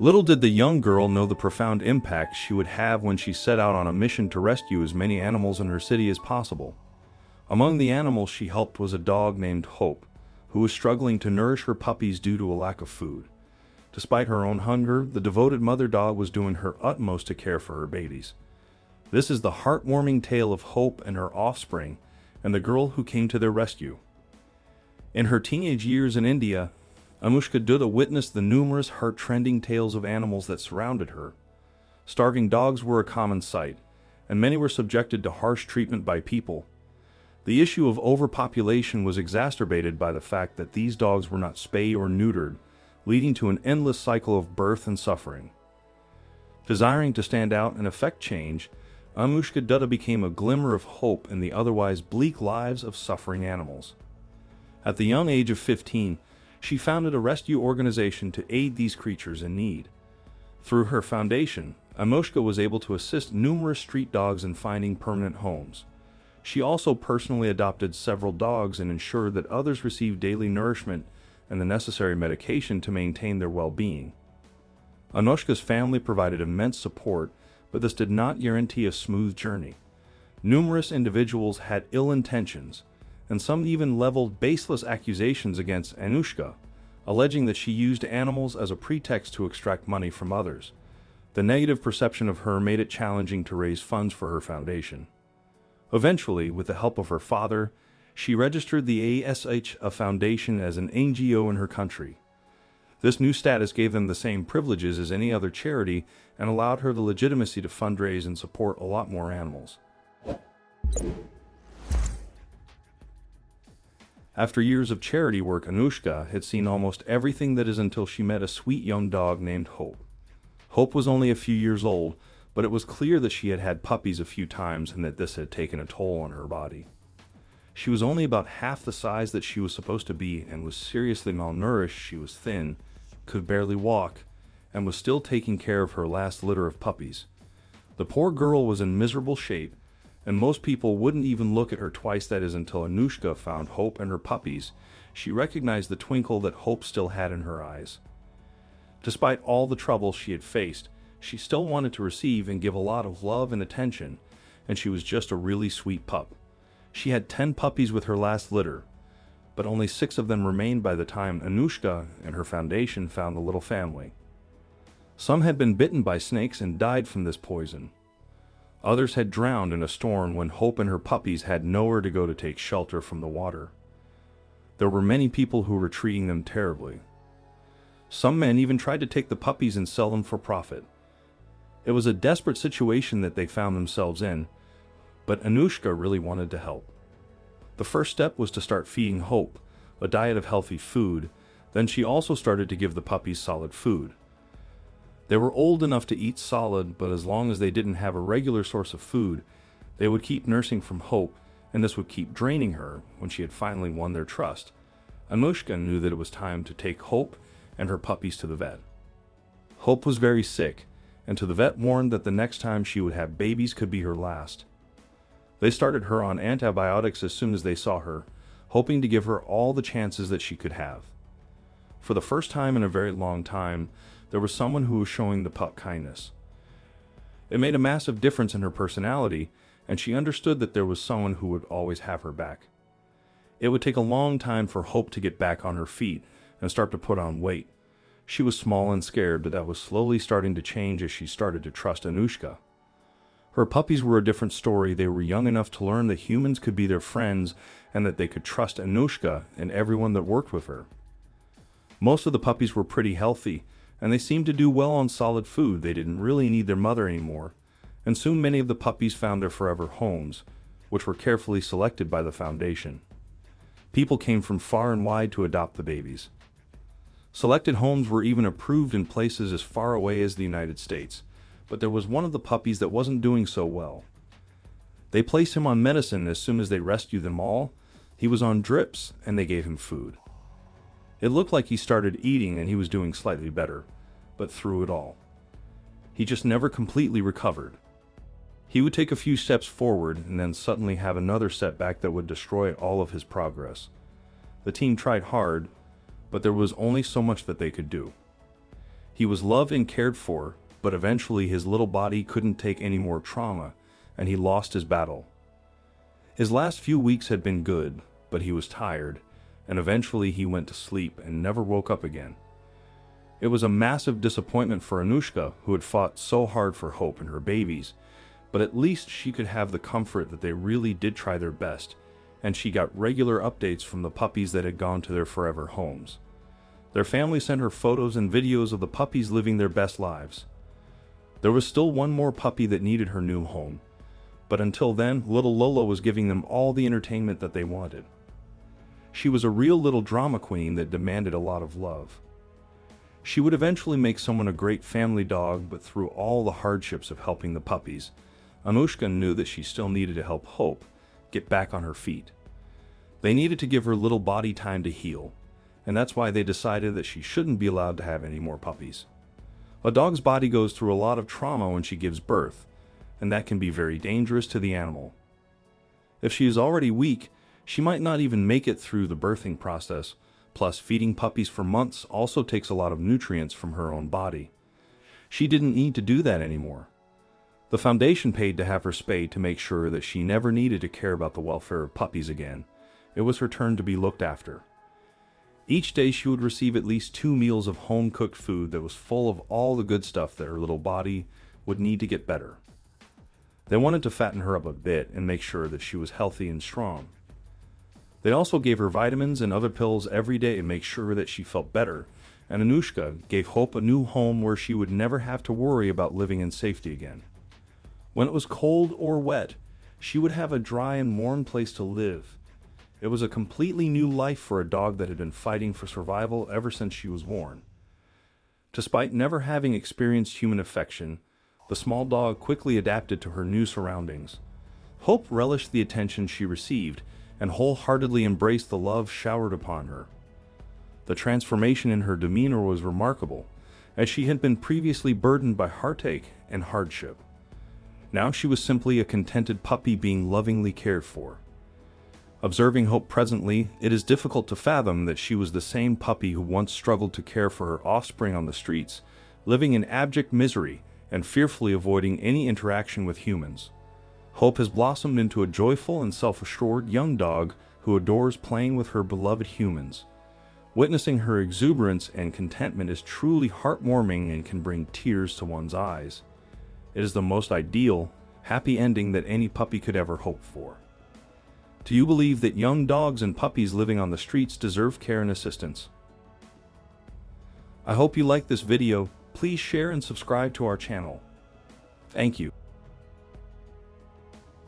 Little did the young girl know the profound impact she would have when she set out on a mission to rescue as many animals in her city as possible. Among the animals she helped was a dog named Hope, who was struggling to nourish her puppies due to a lack of food. Despite her own hunger, the devoted mother dog was doing her utmost to care for her babies. This is the heartwarming tale of Hope and her offspring, and the girl who came to their rescue. In her teenage years in India, Anushka Dutta witnessed the numerous heart-rending tales of animals that surrounded her. Starving dogs were a common sight, and many were subjected to harsh treatment by people. The issue of overpopulation was exacerbated by the fact that these dogs were not spayed or neutered, leading to an endless cycle of birth and suffering. Desiring to stand out and effect change, Anushka Dutta became a glimmer of hope in the otherwise bleak lives of suffering animals. At the young age of 15, she founded a rescue organization to aid these creatures in need. Through her foundation, Anushka was able to assist numerous street dogs in finding permanent homes. She also personally adopted several dogs and ensured that others received daily nourishment and the necessary medication to maintain their well-being. Anushka's family provided immense support, but this did not guarantee a smooth journey. Numerous individuals had ill intentions, and some even leveled baseless accusations against Anushka, alleging that she used animals as a pretext to extract money from others. The negative perception of her made it challenging to raise funds for her foundation. Eventually, with the help of her father, she registered the ASH Foundation as an NGO in her country. This new status gave them the same privileges as any other charity and allowed her the legitimacy to fundraise and support a lot more animals. After years of charity work, Anushka had seen almost everything that is until she met a sweet young dog named Hope. Hope was only a few years old, but it was clear that she had had puppies a few times and that this had taken a toll on her body. She was only about half the size that she was supposed to be and was seriously malnourished. She was thin, could barely walk, and was still taking care of her last litter of puppies. The poor girl was in miserable shape, and most people wouldn't even look at her twice, that is, until Anushka found Hope and her puppies. She recognized the twinkle that Hope still had in her eyes. Despite all the trouble she had faced, she still wanted to receive and give a lot of love and attention, and she was just a really sweet pup. She had 10 puppies with her last litter, but only 6 of them remained by the time Anushka and her foundation found the little family. Some had been bitten by snakes and died from this poison. Others had drowned in a storm when Hope and her puppies had nowhere to go to take shelter from the water. There were many people who were treating them terribly. Some men even tried to take the puppies and sell them for profit. It was a desperate situation that they found themselves in, but Anushka really wanted to help. The first step was to start feeding Hope a diet of healthy food. Then she also started to give the puppies solid food. They were old enough to eat solid, but as long as they didn't have a regular source of food, they would keep nursing from Hope, and this would keep draining her. When she had finally won their trust, Anushka knew that it was time to take Hope and her puppies to the vet. Hope was very sick, and to the vet warned that the next time she would have babies could be her last. They started her on antibiotics as soon as they saw her, hoping to give her all the chances that she could have. For the first time in a very long time, there was someone who was showing the pup kindness. It made a massive difference in her personality, and she understood that there was someone who would always have her back. It would take a long time for Hope to get back on her feet and start to put on weight. She was small and scared, but that was slowly starting to change as she started to trust Anushka. Her puppies were a different story. They were young enough to learn that humans could be their friends and that they could trust Anushka and everyone that worked with her. Most of the puppies were pretty healthy, and they seemed to do well on solid food. They didn't really need their mother anymore, and soon many of the puppies found their forever homes, which were carefully selected by the foundation. People came from far and wide to adopt the babies. Selected homes were even approved in places as far away as the United States, but there was one of the puppies that wasn't doing so well. They placed him on medicine as soon as they rescued them all. He was on drips, and they gave him food. It looked like he started eating and he was doing slightly better, but through it all, he just never completely recovered. He would take a few steps forward and then suddenly have another setback that would destroy all of his progress. The team tried hard, but there was only so much that they could do. He was loved and cared for, but eventually his little body couldn't take any more trauma, and he lost his battle. His last few weeks had been good, but he was tired, and eventually he went to sleep and never woke up again. It was a massive disappointment for Anushka, who had fought so hard for Hope and her babies, but at least she could have the comfort that they really did try their best, and she got regular updates from the puppies that had gone to their forever homes. Their family sent her photos and videos of the puppies living their best lives. There was still one more puppy that needed her new home, but until then, little Lola was giving them all the entertainment that they wanted. She was a real little drama queen that demanded a lot of love. She would eventually make someone a great family dog, but through all the hardships of helping the puppies, Anushka knew that she still needed to help Hope get back on her feet. They needed to give her little body time to heal, and that's why they decided that she shouldn't be allowed to have any more puppies. A dog's body goes through a lot of trauma when she gives birth, and that can be very dangerous to the animal. If she is already weak, she might not even make it through the birthing process, plus feeding puppies for months also takes a lot of nutrients from her own body. She didn't need to do that anymore. The foundation paid to have her spayed to make sure that she never needed to care about the welfare of puppies again. It was her turn to be looked after. Each day she would receive at least 2 meals of home-cooked food that was full of all the good stuff that her little body would need to get better. They wanted to fatten her up a bit and make sure that she was healthy and strong. They also gave her vitamins and other pills every day to make sure that she felt better, and Anushka gave Hope a new home where she would never have to worry about living in safety again. When it was cold or wet, she would have a dry and warm place to live. It was a completely new life for a dog that had been fighting for survival ever since she was born. Despite never having experienced human affection, the small dog quickly adapted to her new surroundings. Hope relished the attention she received and wholeheartedly embraced the love showered upon her. The transformation in her demeanor was remarkable, as she had been previously burdened by heartache and hardship. Now she was simply a contented puppy being lovingly cared for. Observing Hope presently, it is difficult to fathom that she was the same puppy who once struggled to care for her offspring on the streets, living in abject misery and fearfully avoiding any interaction with humans. Hope has blossomed into a joyful and self-assured young dog who adores playing with her beloved humans. Witnessing her exuberance and contentment is truly heartwarming and can bring tears to one's eyes. It is the most ideal, happy ending that any puppy could ever hope for. Do you believe that young dogs and puppies living on the streets deserve care and assistance? I hope you liked this video. Please share and subscribe to our channel. Thank you.